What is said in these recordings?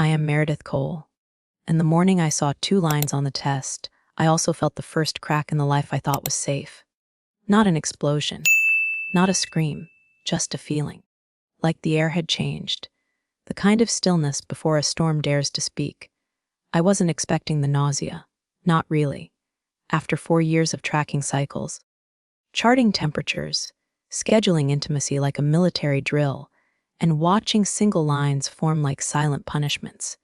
am Meredith Cole. And the morning I saw 2 lines on the test, I also felt the first crack in the life I thought was safe. Not an explosion, not a scream, just a feeling. Like the air had changed. The kind of stillness before a storm dares to speak. I wasn't expecting the nausea. Not really. After 4 years of tracking cycles, charting temperatures, scheduling intimacy like a military drill, and watching single lines form like silent punishments,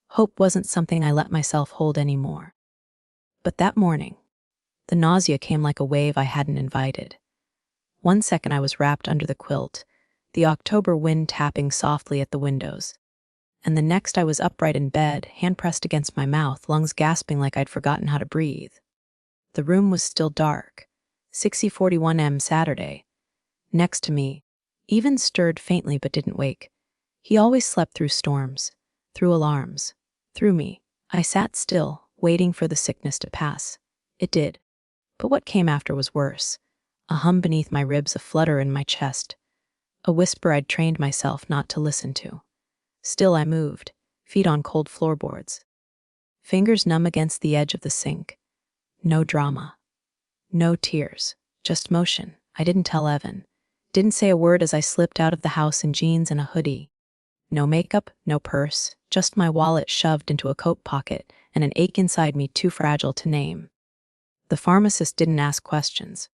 hope wasn't something I let myself hold anymore. But that morning, the nausea came like a wave I hadn't invited. 1 second I was wrapped under the quilt, the October wind tapping softly at the windows. And the next I was upright in bed, hand pressed against my mouth, lungs gasping like I'd forgotten how to breathe. The room was still dark. 6:41 m. Saturday. Next to me, even stirred faintly but didn't wake. He always slept through storms, through alarms, through me. I sat still, waiting for the sickness to pass. It did. But what came after was worse. A hum beneath my ribs, a flutter in my chest. A whisper I'd trained myself not to listen to. Still I moved, feet on cold floorboards. Fingers numb against the edge of the sink. No drama. No tears. Just motion. I didn't tell Evan. Didn't say a word as I slipped out of the house in jeans and a hoodie. No makeup, no purse, just my wallet shoved into a coat pocket and an ache inside me too fragile to name. The pharmacist didn't ask questions.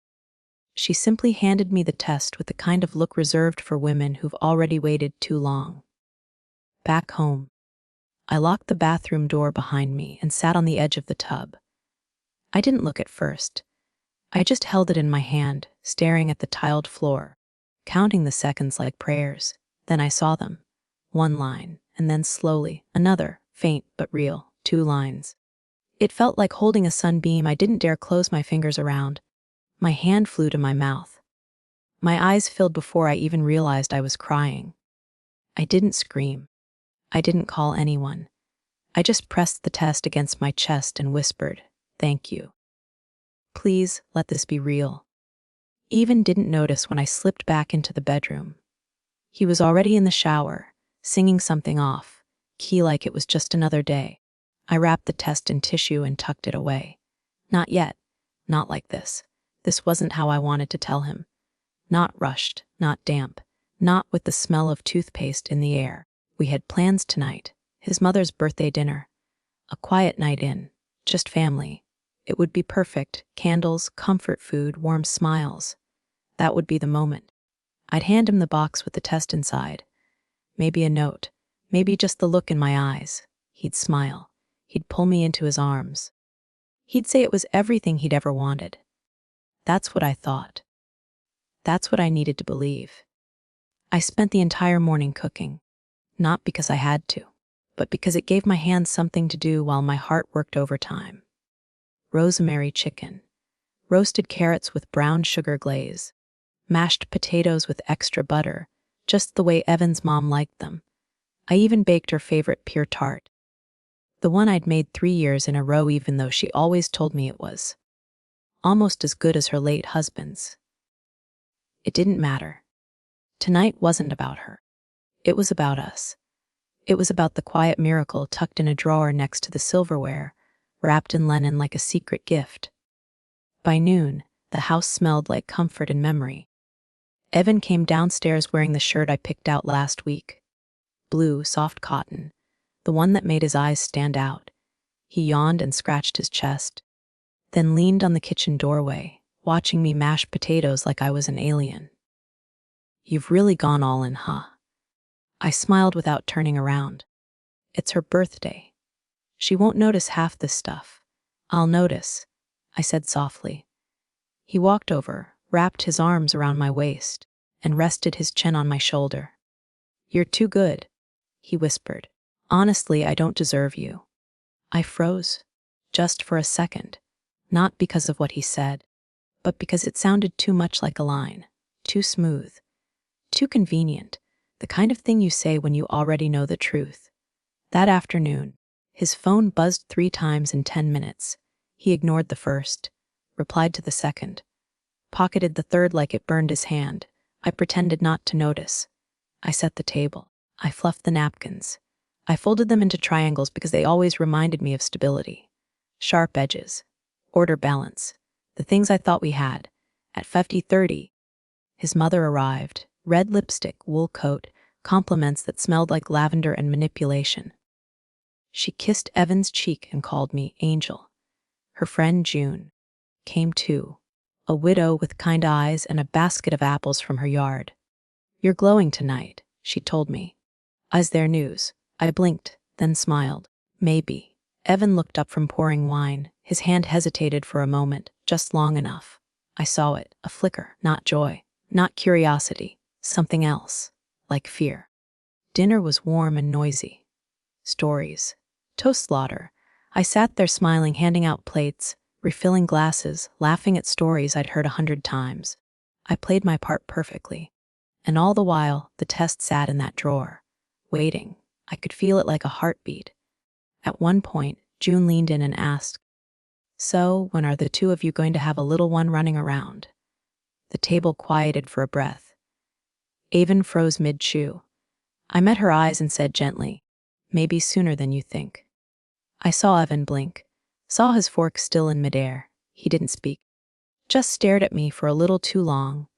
She simply handed me the test with the kind of look reserved for women who've already waited too long. Back home, I locked the bathroom door behind me and sat on the edge of the tub. I didn't look at first. I just held it in my hand, staring at the tiled floor, counting the seconds like prayers. Then I saw them. 1 line, and then slowly, another, faint but real, 2 lines. It felt like holding a sunbeam I didn't dare close my fingers around. My hand flew to my mouth. My eyes filled before I even realized I was crying. I didn't scream. I didn't call anyone. I just pressed the test against my chest and whispered, "Thank you. Please, let this be real." Even didn't notice when I slipped back into the bedroom. He was already in the shower, singing something off, key like it was just another day. I wrapped the test in tissue and tucked it away. Not yet. Not like this. This wasn't how I wanted to tell him. Not rushed, not damp, not with the smell of toothpaste in the air. We had plans tonight, his mother's birthday dinner. A quiet night in, just family. It would be perfect, candles, comfort food, warm smiles. That would be the moment. I'd hand him the box with the test inside. Maybe a note, maybe just the look in my eyes. He'd smile. He'd pull me into his arms. He'd say it was everything he'd ever wanted. That's what I thought. That's what I needed to believe. I spent the entire morning cooking, not because I had to, but because it gave my hands something to do while my heart worked overtime. Rosemary chicken, roasted carrots with brown sugar glaze, mashed potatoes with extra butter, just the way Evan's mom liked them. I even baked her favorite pure tart. The one I'd made 3 years in a row, even though she always told me it was almost as good as her late husband's. It didn't matter. Tonight wasn't about her. It was about us. It was about the quiet miracle tucked in a drawer next to the silverware, wrapped in linen like a secret gift. By noon, the house smelled like comfort and memory. Evan came downstairs wearing the shirt I picked out last week. Blue, soft cotton, the one that made his eyes stand out. He yawned and scratched his chest, then leaned on the kitchen doorway, watching me mash potatoes like I was an alien. "You've really gone all in, huh?" I smiled without turning around. "It's her birthday. She won't notice half this stuff." "I'll notice," I said softly. He walked over, wrapped his arms around my waist, and rested his chin on my shoulder. "You're too good," he whispered. "Honestly, I don't deserve you." I froze, just for a second, not because of what he said, but because it sounded too much like a line, too smooth, too convenient, the kind of thing you say when you already know the truth. That afternoon, his phone buzzed 3 times in 10 minutes. He ignored the first, replied to the second, pocketed the third like it burned his hand. I pretended not to notice. I set the table. I fluffed the napkins. I folded them into triangles because they always reminded me of stability. Sharp edges. Order, balance. The things I thought we had. At 50-30, his mother arrived. Red lipstick, wool coat, compliments that smelled like lavender and manipulation. She kissed Evan's cheek and called me Angel. Her friend June came too, a widow with kind eyes and a basket of apples from her yard. "You're glowing tonight," she told me. "Is there news?" I blinked, then smiled. "Maybe." Evan looked up from pouring wine. His hand hesitated for a moment, just long enough. I saw it, a flicker, not joy, not curiosity, something else, like fear. Dinner was warm and noisy. Stories. Toast slaughter. I sat there smiling, handing out plates, refilling glasses, laughing at stories I'd heard 100 times. I played my part perfectly. And all the while, the test sat in that drawer, waiting. I could feel it like a heartbeat. At one point, June leaned in and asked, "So, when are the two of you going to have a little one running around?" The table quieted for a breath. Avon froze mid-chew. I met her eyes and said gently, "Maybe sooner than you think." I saw Evan blink, saw his fork still in midair. He didn't speak, just stared at me for a little too long,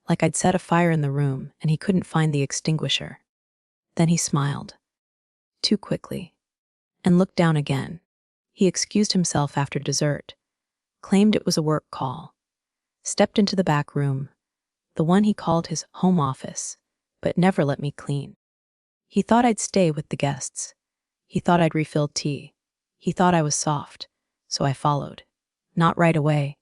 like I'd set a fire in the room and he couldn't find the extinguisher. Then he smiled, too quickly, and looked down again. He excused himself after dessert, claimed it was a work call, stepped into the back room, the one he called his home office, but never let me clean. He thought I'd stay with the guests. He thought I'd refill tea. He thought I was soft, so I followed. Not right away,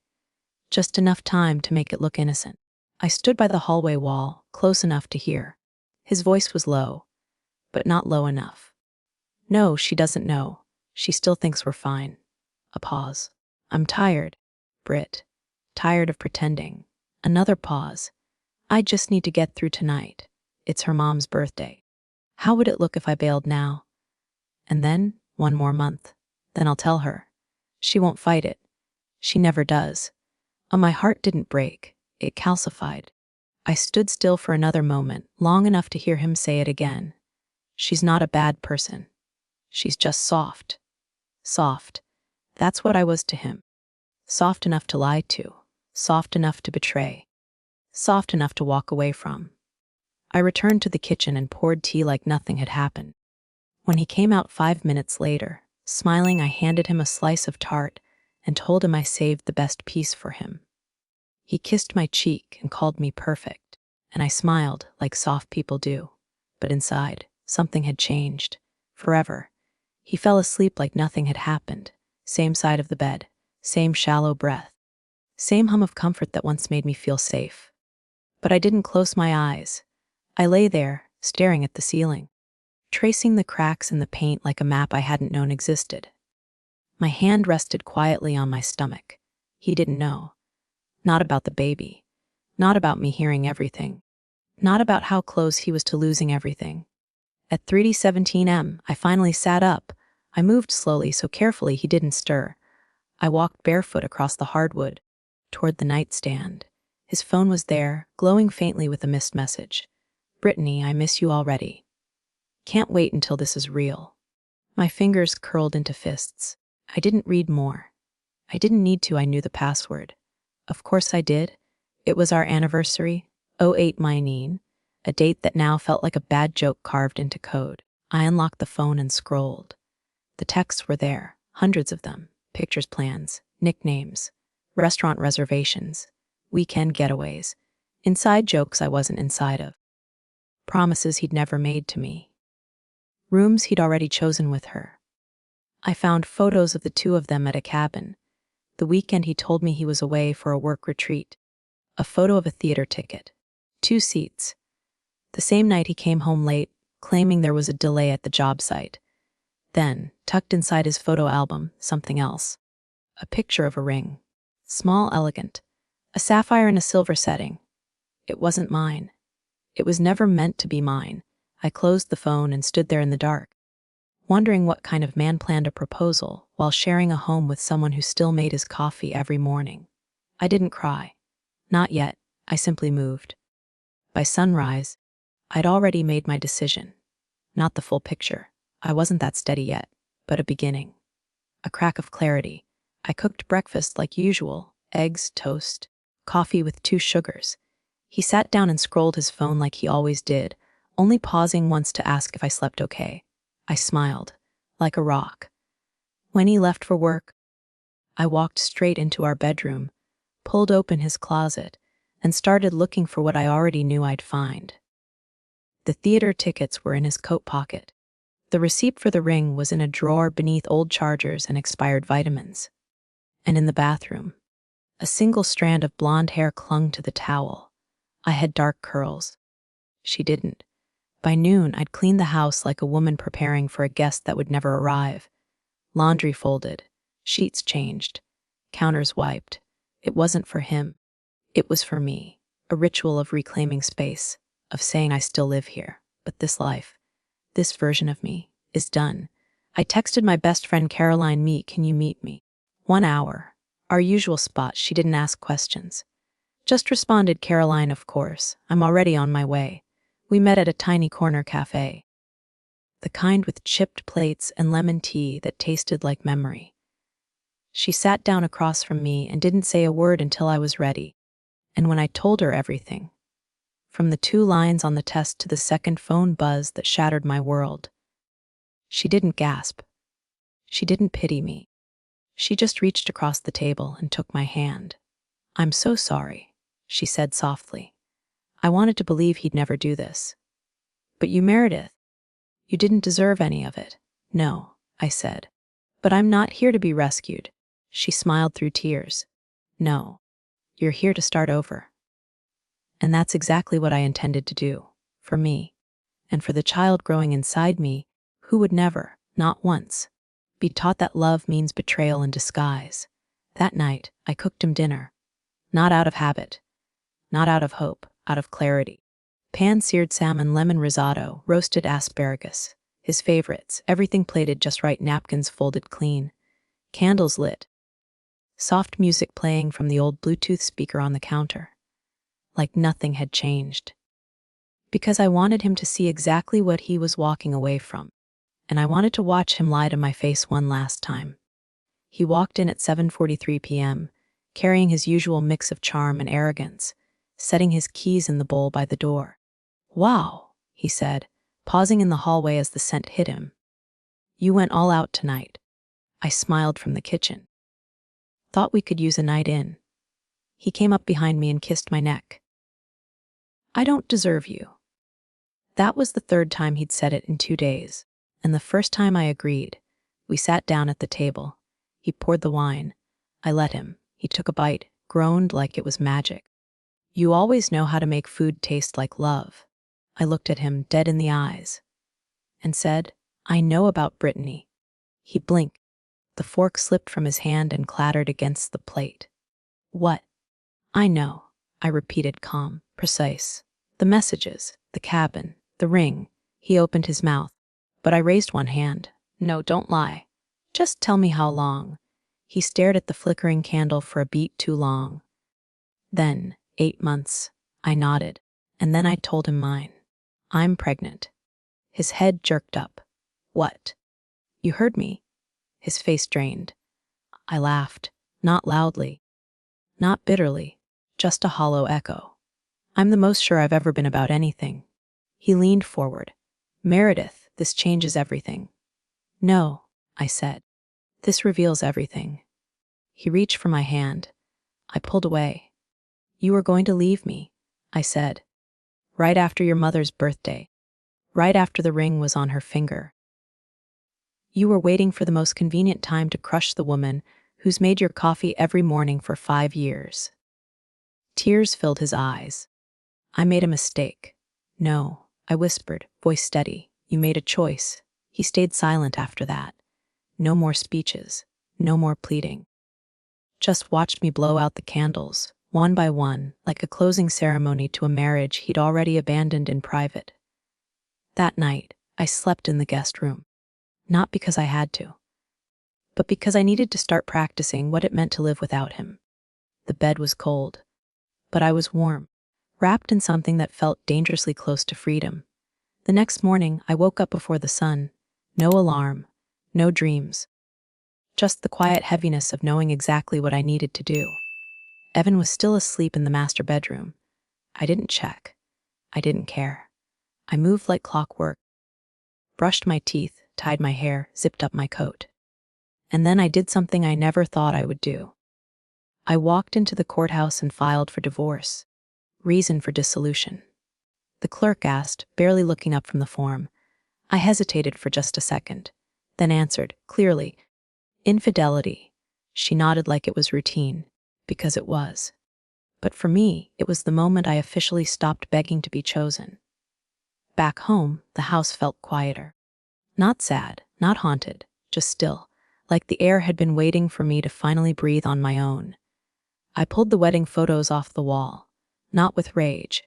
just enough time to make it look innocent. I stood by the hallway wall, close enough to hear. His voice was low, but not low enough. "No, she doesn't know. She still thinks we're fine." A pause. "I'm tired, Britt. Tired of pretending." Another pause. "I just need to get through tonight. It's her mom's birthday. How would it look if I bailed now? And then, one more month. Then I'll tell her. She won't fight it. She never does." Oh, my heart didn't break. It calcified. I stood still for another moment, long enough to hear him say it again. "She's not a bad person. She's just soft." Soft. That's what I was to him. Soft enough to lie to. Soft enough to betray. Soft enough to walk away from. I returned to the kitchen and poured tea like nothing had happened. When he came out 5 minutes later, smiling, I handed him a slice of tart and told him I saved the best piece for him. He kissed my cheek and called me perfect, and I smiled like soft people do. But inside, something had changed. Forever. He fell asleep like nothing had happened. Same side of the bed, same shallow breath, same hum of comfort that once made me feel safe. But I didn't close my eyes. I lay there, staring at the ceiling, tracing the cracks in the paint like a map I hadn't known existed. My hand rested quietly on my stomach. He didn't know. Not about the baby. Not about me hearing everything. Not about how close he was to losing everything. At 3:17 m, I finally sat up. I moved slowly, so carefully he didn't stir. I walked barefoot across the hardwood, toward the nightstand. His phone was there, glowing faintly with a missed message. "Brittany, I miss you already. Can't wait until this is real." My fingers curled into fists. I didn't read more. I didn't need to, I knew the password. Of course I did. It was our anniversary, 08 Myneen, a date that now felt like a bad joke carved into code. I unlocked the phone and scrolled. The texts were there, hundreds of them. Pictures, plans, nicknames, restaurant reservations, weekend getaways, inside jokes I wasn't inside of. Promises he'd never made to me. Rooms he'd already chosen with her. I found photos of the two of them at a cabin. The weekend he told me he was away for a work retreat. A photo of a theater ticket. 2 seats. The same night he came home late, claiming there was a delay at the job site. Then, tucked inside his photo album, something else. A picture of a ring. Small, elegant. A sapphire in a silver setting. It wasn't mine. It was never meant to be mine. I closed the phone and stood there in the dark, wondering what kind of man planned a proposal while sharing a home with someone who still made his coffee every morning. I didn't cry. Not yet. I simply moved. By sunrise, I'd already made my decision. Not the full picture. I wasn't that steady yet, but a beginning. A crack of clarity. I cooked breakfast like usual, eggs, toast, coffee with 2 sugars. He sat down and scrolled his phone like he always did, only pausing once to ask if I slept okay. I smiled, like a rock. When he left for work, I walked straight into our bedroom, pulled open his closet, and started looking for what I already knew I'd find. The theater tickets were in his coat pocket. The receipt for the ring was in a drawer beneath old chargers and expired vitamins. And in the bathroom, a single strand of blonde hair clung to the towel. I had dark curls. She didn't. By noon, I'd cleaned the house like a woman preparing for a guest that would never arrive. Laundry folded, sheets changed, counters wiped. It wasn't for him. It was for me, a ritual of reclaiming space, of saying I still live here, but this life, this version of me, is done. I texted my best friend Caroline, can you meet me? 1 hour. Our usual spot. She didn't ask questions. Just responded, Caroline, of course. I'm already on my way. We met at a tiny corner cafe. The kind with chipped plates and lemon tea that tasted like memory. She sat down across from me and didn't say a word until I was ready. And when I told her everything, from the 2 lines on the test to the second phone buzz that shattered my world, she didn't gasp. She didn't pity me. She just reached across the table and took my hand. I'm so sorry, she said softly. I wanted to believe he'd never do this. But you, Meredith, you didn't deserve any of it. No, I said. But I'm not here to be rescued. She smiled through tears. No, you're here to start over. And that's exactly what I intended to do, for me, and for the child growing inside me, who would never, not once, be taught that love means betrayal in disguise. That night, I cooked him dinner. Not out of habit, not out of hope, out of clarity. Pan-seared salmon, lemon risotto, roasted asparagus, his favorites, everything plated just right, napkins folded clean, candles lit, soft music playing from the old Bluetooth speaker on the counter. Like nothing had changed. Because I wanted him to see exactly what he was walking away from, and I wanted to watch him lie to my face one last time. He walked in at 7:43 p.m., carrying his usual mix of charm and arrogance, setting his keys in the bowl by the door. Wow, he said, pausing in the hallway as the scent hit him. You went all out tonight. I smiled from the kitchen. Thought we could use a night in. He came up behind me and kissed my neck. I don't deserve you. That was the 3rd time he'd said it in 2 days, and the first time I agreed. We sat down at the table. He poured the wine. I let him. He took a bite, groaned like it was magic. You always know how to make food taste like love. I looked at him dead in the eyes and said, I know about Brittany. He blinked. The fork slipped from his hand and clattered against the plate. What? I know, I repeated, calm, precise. The messages, the cabin, the ring. He opened his mouth, but I raised one hand. No, don't lie. Just tell me how long. He stared at the flickering candle for a beat too long. Then, 8 months. I nodded, and then I told him mine. I'm pregnant. His head jerked up. What? You heard me? His face drained. I laughed, not loudly, not bitterly, just a hollow echo. I'm the most sure I've ever been about anything. He leaned forward. Meredith, this changes everything. No, I said. This reveals everything. He reached for my hand. I pulled away. You were going to leave me, I said. Right after your mother's birthday. Right after the ring was on her finger. You were waiting for the most convenient time to crush the woman who's made your coffee every morning for 5 years. Tears filled his eyes. I made a mistake. No, I whispered, voice steady. You made a choice. He stayed silent after that. No more speeches. No more pleading. Just watched me blow out the candles, one by one, like a closing ceremony to a marriage he'd already abandoned in private. That night, I slept in the guest room. Not because I had to, but because I needed to start practicing what it meant to live without him. The bed was cold, but I was warm, wrapped in something that felt dangerously close to freedom. The next morning, I woke up before the sun, No alarm, no dreams. Just the quiet heaviness of knowing exactly what I needed to do. Evan was still asleep in the master bedroom. I didn't check. I didn't care. I moved like clockwork, brushed my teeth, tied my hair, zipped up my coat. And then I did something I never thought I would do. I walked into the courthouse and filed for divorce. Reason for dissolution. The clerk asked, barely looking up from the form. I hesitated for just a second, then answered, clearly, infidelity. She nodded like it was routine, because it was. But for me, it was the moment I officially stopped begging to be chosen. Back home, the house felt quieter. Not sad, not haunted, just still, like the air had been waiting for me to finally breathe on my own. I pulled the wedding photos off the wall, not with rage,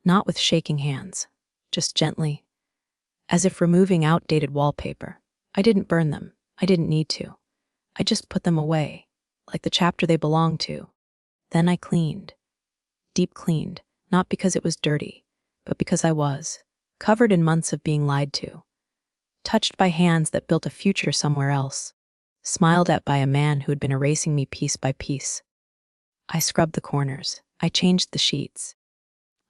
not with shaking hands, just gently, as if removing outdated wallpaper. I didn't burn them. I didn't need to. I just put them away, like the chapter they belonged to. Then I cleaned. Deep cleaned, not because it was dirty, but because I was, covered in months of being lied to, touched by hands that built a future somewhere else, smiled at by a man who had been erasing me piece by piece. I scrubbed the corners. I changed the sheets.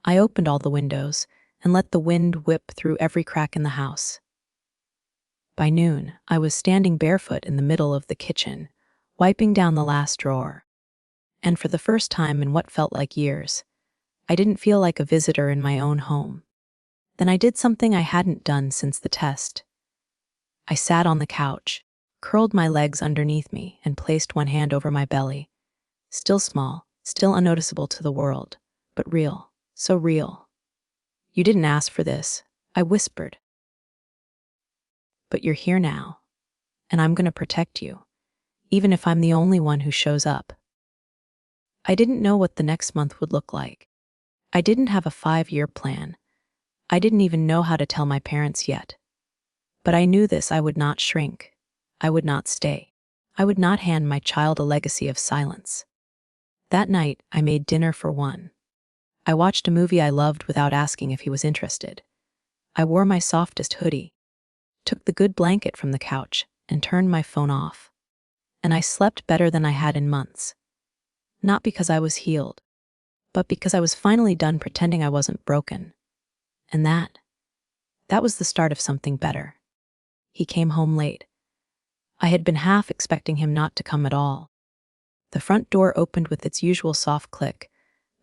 I opened all the windows and let the wind whip through every crack in the house. By noon, I was standing barefoot in the middle of the kitchen, wiping down the last drawer. And for the first time in what felt like years, I didn't feel like a visitor in my own home. Then I did something I hadn't done since the test. I sat on the couch, curled my legs underneath me, and placed one hand over my belly. Still small, still unnoticeable to the world, but real, so real. You didn't ask for this, I whispered. But you're here now, and I'm going to protect you, even if I'm the only one who shows up. I didn't know what the next month would look like. I didn't have a 5-year plan. I didn't even know how to tell my parents yet. But I knew this: I would not shrink. I would not stay. I would not hand my child a legacy of silence. That night, I made dinner for one. I watched a movie I loved without asking if he was interested. I wore my softest hoodie, took the good blanket from the couch, and turned my phone off. And I slept better than I had in months. Not because I was healed, but because I was finally done pretending I wasn't broken. And that was the start of something better. He came home late. I had been half expecting him not to come at all. The front door opened with its usual soft click,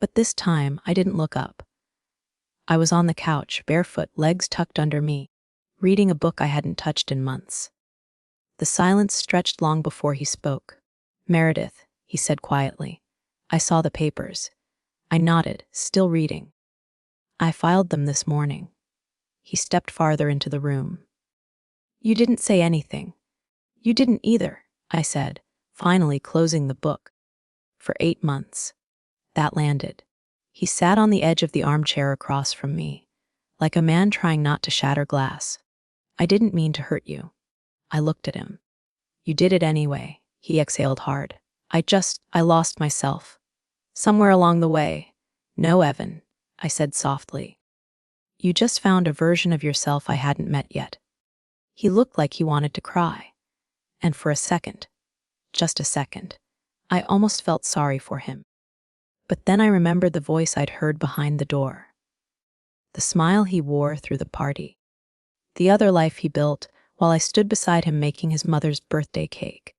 but this time I didn't look up. I was on the couch, barefoot, legs tucked under me, reading a book I hadn't touched in months. The silence stretched long before he spoke. "Meredith," he said quietly. I saw the papers. I nodded, still reading. "I filed them this morning." He stepped farther into the room. "You didn't say anything." "You didn't either," I said, finally closing the book. "For 8 months. That landed." He sat on the edge of the armchair across from me, like a man trying not to shatter glass. "I didn't mean to hurt you." I looked at him. "You did it anyway," he exhaled hard. I lost myself. Somewhere along the way." "No, Evan," I said softly. "You just found a version of yourself I hadn't met yet." He looked like he wanted to cry. And for a second, just a second, I almost felt sorry for him. But then I remembered the voice I'd heard behind the door. The smile he wore through the party. The other life he built while I stood beside him making his mother's birthday cake.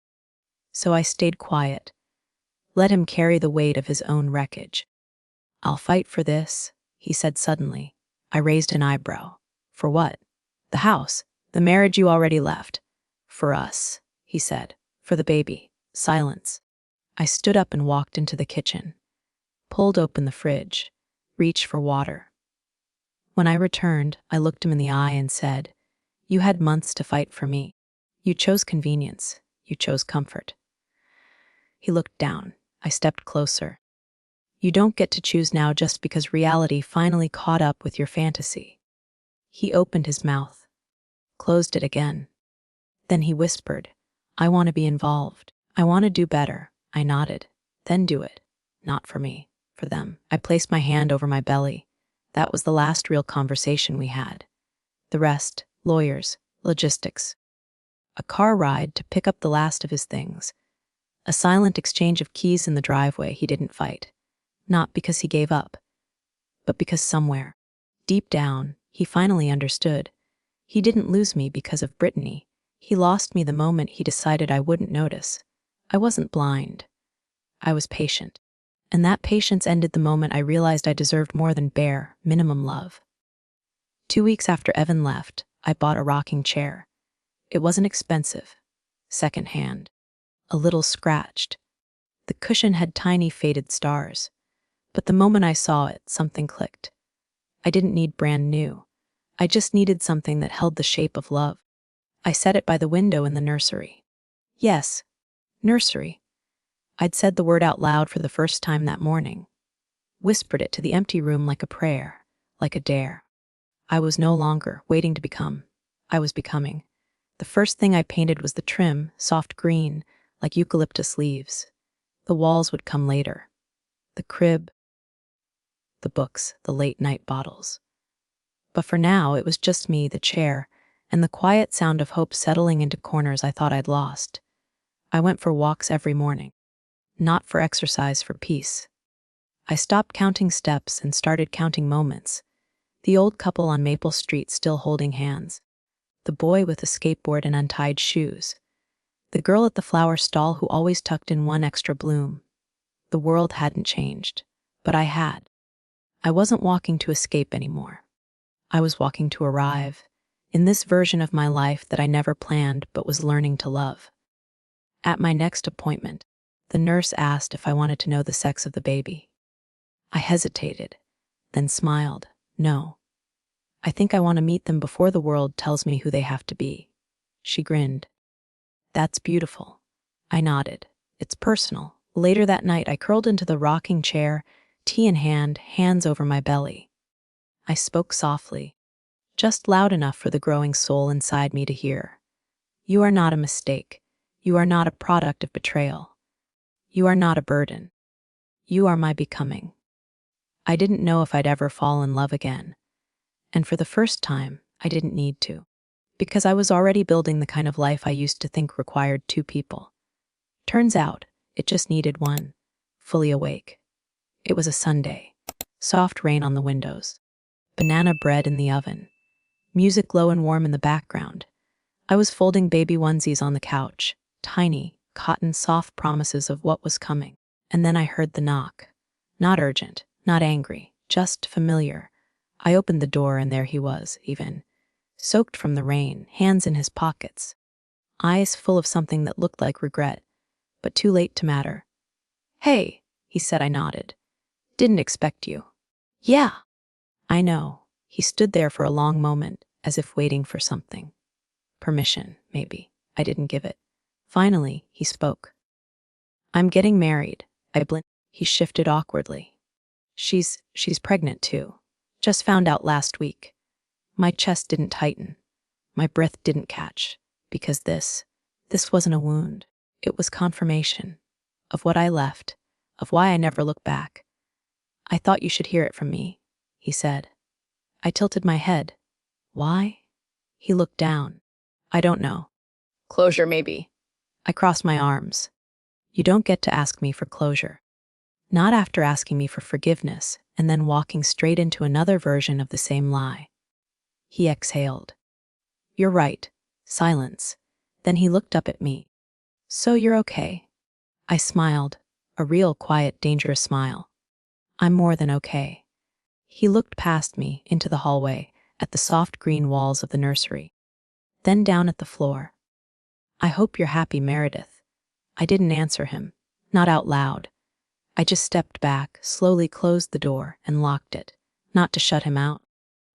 So I stayed quiet. Let him carry the weight of his own wreckage. "I'll fight for this," he said suddenly. I raised an eyebrow. "For what?" "The house. The marriage you already left." "For us," he said. "For the baby." Silence. I stood up and walked into the kitchen, pulled open the fridge, reached for water. When I returned, I looked him in the eye and said, "You had months to fight for me. You chose convenience. You chose comfort." He looked down. I stepped closer. "You don't get to choose now just because reality finally caught up with your fantasy." He opened his mouth, closed it again. Then he whispered, "I want to be involved. I want to do better." I nodded. "Then do it. Not for me, for them." I placed my hand over my belly. That was the last real conversation we had. The rest, lawyers, Logistics. A car ride to pick up the last of his things. A silent exchange of keys in the driveway he didn't fight. Not because he gave up, but because somewhere, deep down, he finally understood. He didn't lose me because of Brittany. He lost me the moment he decided I wouldn't notice. I wasn't blind. I was patient. And that patience ended the moment I realized I deserved more than bare, minimum love. 2 weeks after Evan left, I bought a rocking chair. It wasn't expensive. Secondhand. A little scratched. The cushion had tiny faded stars. But the moment I saw it, something clicked. I didn't need brand new. I just needed something that held the shape of love. I set it by the window in the nursery. Yes, nursery. I'd said the word out loud for the first time that morning. Whispered it to the empty room like a prayer, like a dare. I was no longer waiting to become. I was becoming. The first thing I painted was the trim, soft green, like eucalyptus leaves. The walls would come later. The crib, the books, the late-night bottles. But for now, it was just me, the chair, and the quiet sound of hope settling into corners I thought I'd lost. I went for walks every morning. Not for exercise, for peace. I stopped counting steps and started counting moments. The old couple on Maple Street still holding hands. The boy with a skateboard and untied shoes. The girl at the flower stall who always tucked in one extra bloom. The world hadn't changed, but I had. I wasn't walking to escape anymore. I was walking to arrive, in this version of my life that I never planned but was learning to love. At my next appointment, the nurse asked if I wanted to know the sex of the baby. I hesitated, then smiled. No. I think I want to meet them before the world tells me who they have to be. She grinned. That's beautiful. I nodded. It's personal. Later that night, I curled into the rocking chair, tea in hand, hands over my belly. I spoke softly, just loud enough for the growing soul inside me to hear. You are not a mistake. You are not a product of betrayal. You are not a burden. You are my becoming. I didn't know if I'd ever fall in love again. And for the first time, I didn't need to. Because I was already building the kind of life I used to think required two people. Turns out, it just needed one, fully awake. It was a Sunday. Soft rain on the windows. Banana bread in the oven. Music low and warm in the background. I was folding baby onesies on the couch. Tiny, cotton, soft promises of what was coming. And then I heard the knock. Not urgent, not angry, just familiar. I opened the door and there he was, even. Soaked from the rain, hands in his pockets. Eyes full of something that looked like regret, but too late to matter. Hey, he said. I nodded. Didn't expect you. Yeah. I know. He stood there for a long moment, as if waiting for something. Permission, maybe. I didn't give it. Finally, he spoke. I'm getting married. I blinked. He shifted awkwardly. She's pregnant too. Just found out last week. My chest didn't tighten. My breath didn't catch. Because this wasn't a wound. It was confirmation. Of what I left. Of why I never looked back. I thought you should hear it from me, he said. I tilted my head. Why? He looked down. I don't know. Closure, maybe. I crossed my arms. You don't get to ask me for closure. Not after asking me for forgiveness and then walking straight into another version of the same lie. He exhaled. You're right. Silence. Then he looked up at me. So you're okay? I smiled, a real quiet, dangerous smile. I'm more than okay. He looked past me into the hallway, at the soft green walls of the nursery. Then down at the floor. I hope you're happy, Meredith. I didn't answer him, not out loud. I just stepped back, slowly closed the door, and locked it, not to shut him out,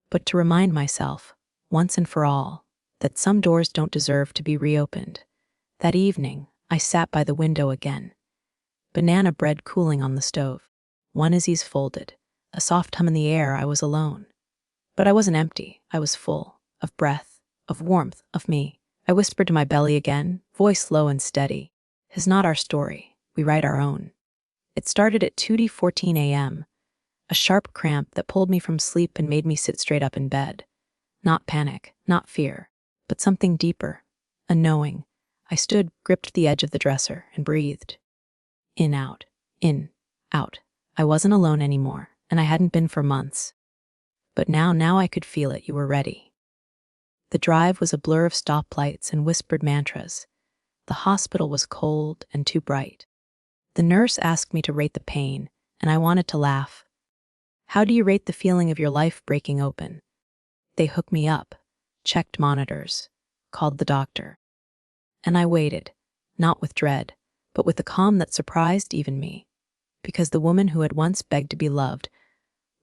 but to remind myself, once and for all, that some doors don't deserve to be reopened. That evening, I sat by the window again. Banana bread cooling on the stove. Onesies folded. A soft hum in the air. I was alone. But I wasn't empty. I was full. Of breath. Of warmth. Of me. I whispered to my belly again, voice low and steady. It's not our story. We write our own. It started at 2:14 a.m. A sharp cramp that pulled me from sleep and made me sit straight up in bed. Not panic. Not fear. but something deeper, a knowing. I stood, gripped the edge of the dresser, and breathed. In, out, in, out. I wasn't alone anymore, and I hadn't been for months. But now I could feel it. You were ready. The drive was a blur of stoplights and whispered mantras. The hospital was cold and too bright. The nurse asked me to rate the pain, and I wanted to laugh. How do you rate the feeling of your life breaking open? They hooked me up, checked monitors, called the doctor. And I waited, not with dread, but with a calm that surprised even me, because the woman who had once begged to be loved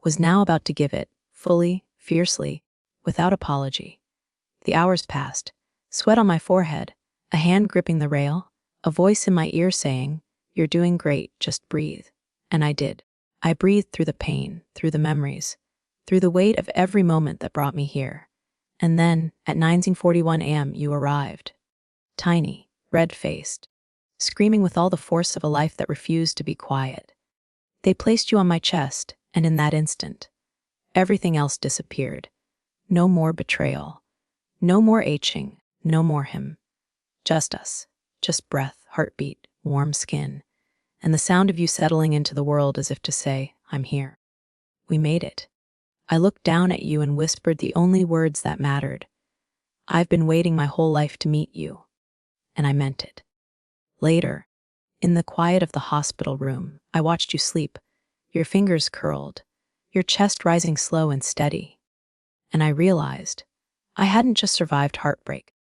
was now about to give it, fully, fiercely, without apology. The hours passed, sweat on my forehead, a hand gripping the rail, a voice in my ear saying, "You're doing great, just breathe." And I did. I breathed through the pain, through the memories, through the weight of every moment that brought me here. And then, at 19:41 a.m., you arrived. Tiny, red-faced, screaming with all the force of a life that refused to be quiet. They placed you on my chest, and in that instant, everything else disappeared. No more betrayal. No more aching. No more him. Just us. Just breath, heartbeat, warm skin, and the sound of you settling into the world as if to say, "I'm here." We made it. I looked down at you and whispered the only words that mattered. "I've been waiting my whole life to meet you." And I meant it. Later, in the quiet of the hospital room, I watched you sleep, your fingers curled, your chest rising slow and steady. And I realized I hadn't just survived heartbreak.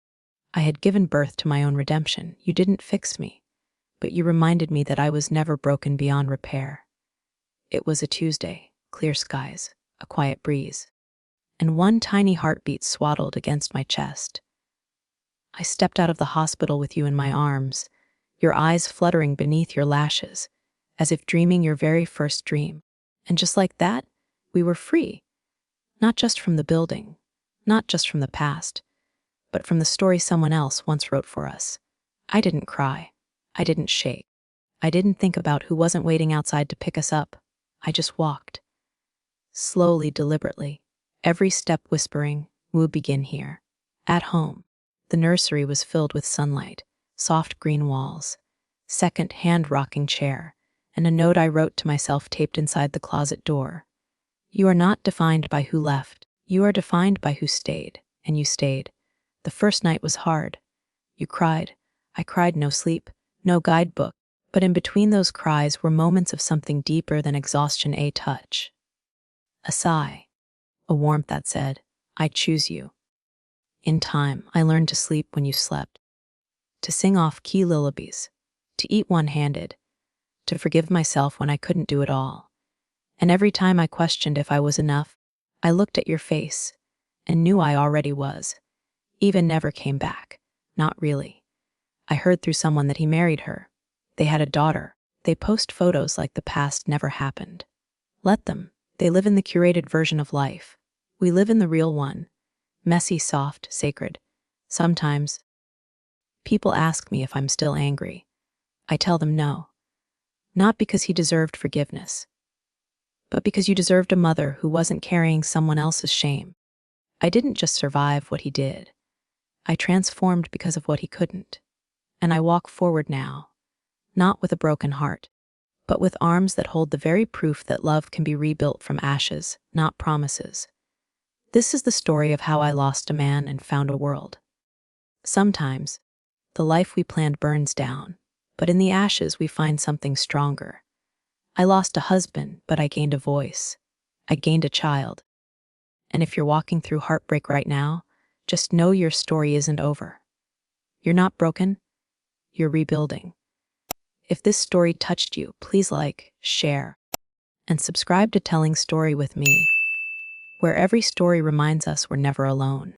I had given birth to my own redemption. You didn't fix me, but you reminded me that I was never broken beyond repair. It was a Tuesday, clear skies, a quiet breeze, and one tiny heartbeat swaddled against my chest. I stepped out of the hospital with you in my arms, your eyes fluttering beneath your lashes, as if dreaming your very first dream. And just like that, we were free. Not just from the building, not just from the past, but from the story someone else once wrote for us. I didn't cry. I didn't shake. I didn't think about who wasn't waiting outside to pick us up. I just walked. Slowly, deliberately, every step whispering, "We'll begin here." At home, the nursery was filled with sunlight, soft green walls, second hand-rocking chair, and a note I wrote to myself taped inside the closet door. "You are not defined by who left. You are defined by who stayed." And you stayed. The first night was hard. You cried. I cried. No sleep, no guidebook. But in between those cries were moments of something deeper than exhaustion, a touch. A sigh. A warmth that said, "I choose you." In time, I learned to sleep when you slept, to sing off-key lullabies, to eat one-handed, to forgive myself when I couldn't do it all. And every time I questioned if I was enough, I looked at your face and knew I already was. Even never came back. Not really. I heard through someone that he married her. They had a daughter. They post photos like the past never happened. Let them. They live in the curated version of life. We live in the real one. Messy, soft, sacred. Sometimes, people ask me if I'm still angry. I tell them no. Not because he deserved forgiveness, but because you deserved a mother who wasn't carrying someone else's shame. I didn't just survive what he did. I transformed because of what he couldn't. And I walk forward now, not with a broken heart, but with arms that hold the very proof that love can be rebuilt from ashes, not promises. This is the story of how I lost a man and found a world. Sometimes, the life we planned burns down, but in the ashes we find something stronger. I lost a husband, but I gained a voice. I gained a child. And if you're walking through heartbreak right now, just know your story isn't over. You're not broken. You're rebuilding. If this story touched you, please like, share, and subscribe to Telling Story with Me, where every story reminds us we're never alone.